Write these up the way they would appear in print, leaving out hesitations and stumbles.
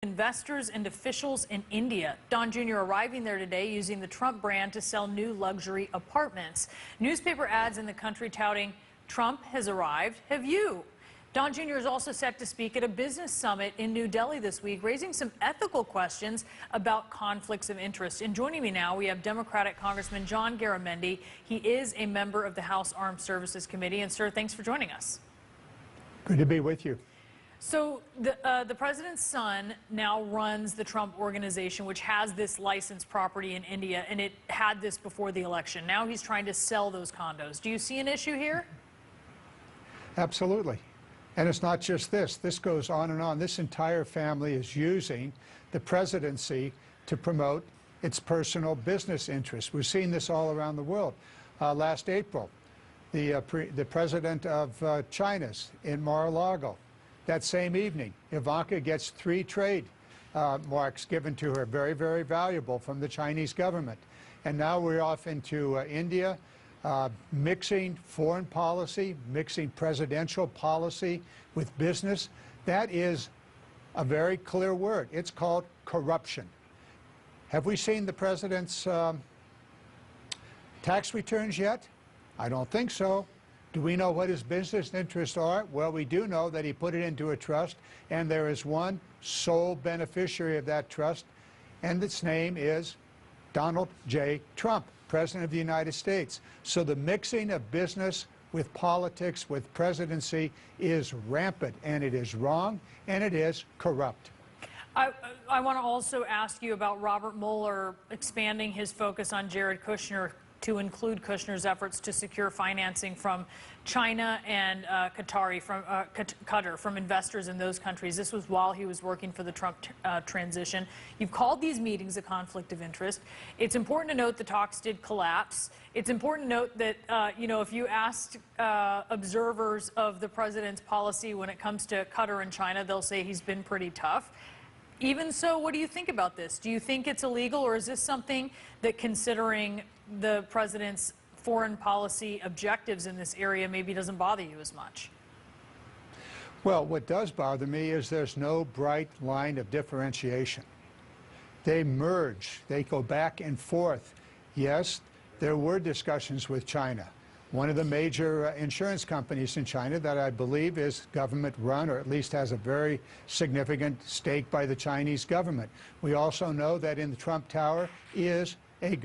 Investors and officials in India. Don Jr. arriving there today using the Trump brand to sell new luxury apartments. Newspaper ads in the country touting, "Trump has arrived. Have you?" Don Jr. is also set to speak at a business summit in New Delhi this week, raising some ethical questions about conflicts of interest. And joining me now, we have Democratic Congressman John Garamendi. He is a member of the House Armed Services Committee. And, sir, thanks for joining us. Good to be with you. So the president's son now runs the Trump organization, which has this licensed property in India, and it had this before the election. Now he's trying to sell those condos. Do you see an issue here? Absolutely. And it's not just this. This goes on and on. This entire family is using the presidency to promote its personal business interests. We've seen this all around the world. Last April, the president of China's in Mar-a-Lago. That same evening, Ivanka gets 3 trade marks given to her, very, very valuable, from the Chinese government. And now we're off into India, mixing foreign policy, mixing presidential policy with business. That is a very clear word. It's called corruption. Have we seen the president's tax returns yet? I don't think so. Do we know what his business interests are? Well, we do know that he put it into a trust, and there is one sole beneficiary of that trust, and its name is Donald J. Trump, President of the United States. So the mixing of business with politics, with presidency, is rampant, and it is wrong, and it is corrupt. I want to also ask you about Robert Mueller expanding his focus on Jared Kushner to include Kushner's efforts to secure financing from China and Qatar, from investors in those countries. This was while he was working for the Trump transition. You've called these meetings a conflict of interest. It's important to note the talks did collapse. It's important to note that, if you asked observers of the president's policy when it comes to Qatar and China, they'll say he's been pretty tough. Even so, what do you think about this? Do you think it's illegal, or is this something that, considering the president's foreign policy objectives in this area, maybe doesn't bother you as much? Well, what does bother me is there's no bright line of differentiation. They merge. They go back and forth. Yes, there were discussions with China. One of the major insurance companies in China that I believe is government-run, or at least has a very significant stake by the Chinese government. We also know that in the Trump Tower is a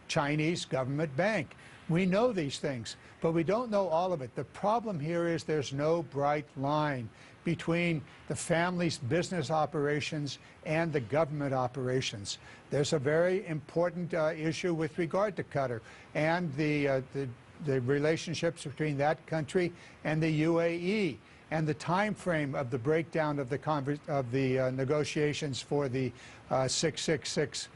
Chinese government bank. We know these things, but we don't know all of it. The problem here is there's no bright line between the family's business operations and the government operations. There's a very important issue with regard to Qatar and the relationships between that country and the UAE, and the time frame of the breakdown of the negotiations for the 666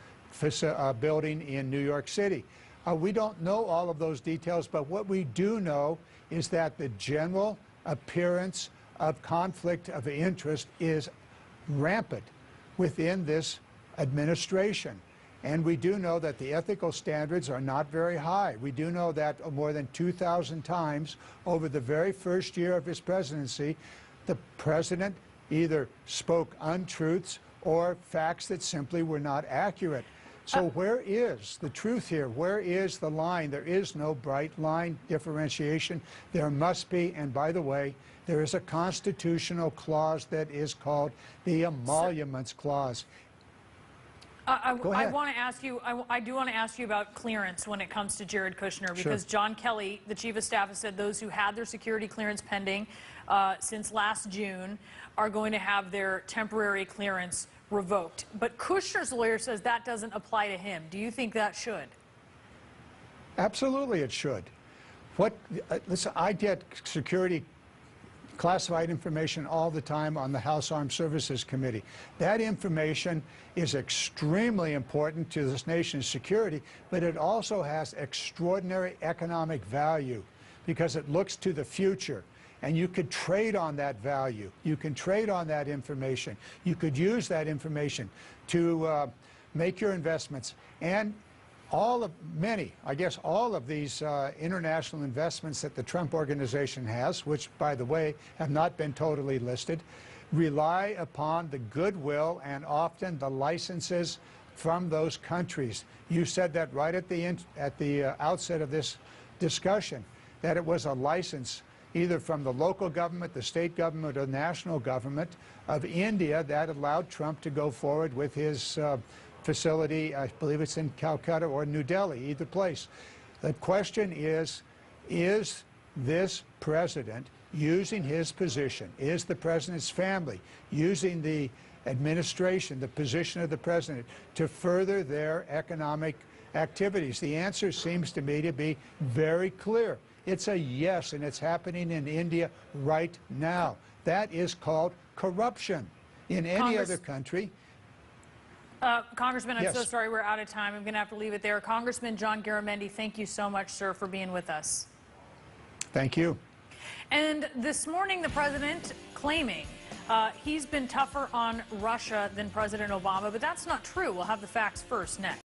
building in New York City. We don't know all of those details, but what we do know is that the general appearance of conflict of interest is rampant within this administration. And we do know that the ethical standards are not very high. We do know that more than 2,000 times over the very first year of his presidency, the president either spoke untruths or facts that simply were not accurate. So where is the truth here? Where is the line? There is no bright line differentiation. There must be, and by the way, there is a constitutional clause that is called the Emoluments Clause. I want to ask you. I do want to ask you about clearance when it comes to Jared Kushner, because Sure. John Kelly, the chief of staff, has said those who had their security clearance pending since last June are going to have their temporary clearance revoked. But Kushner's lawyer says that doesn't apply to him. Do you think that should? Absolutely, it should. Listen, I get security classified information all the time on the House Armed Services Committee. That information is extremely important to this nation's security, but it also has extraordinary economic value because it looks to the future. And you could trade on that value. You can trade on that information. You could use that information to make your investments. And all of these international investments that the Trump organization has, which, by the way, have not been totally listed, rely upon the goodwill and often the licenses from those countries. You said that right at the outset of this discussion, that it was a license either from the local government, the state government, or the national government of India that allowed Trump to go forward with his facility. I believe it's in Calcutta or New Delhi, either place. The question is this president using his position, is the president's family using the administration, the position of the president, to further their economic activities? The answer seems to me to be very clear. It's a yes, and it's happening in India right now. That is called corruption. In any other country. Congressman, I'm Yes. so sorry we're out of time. I'm going to have to leave it there. Congressman John Garamendi, thank you so much, sir, for being with us. Thank you. And this morning, the president claiming he's been tougher on Russia than President Obama, but that's not true. We'll have the facts first next.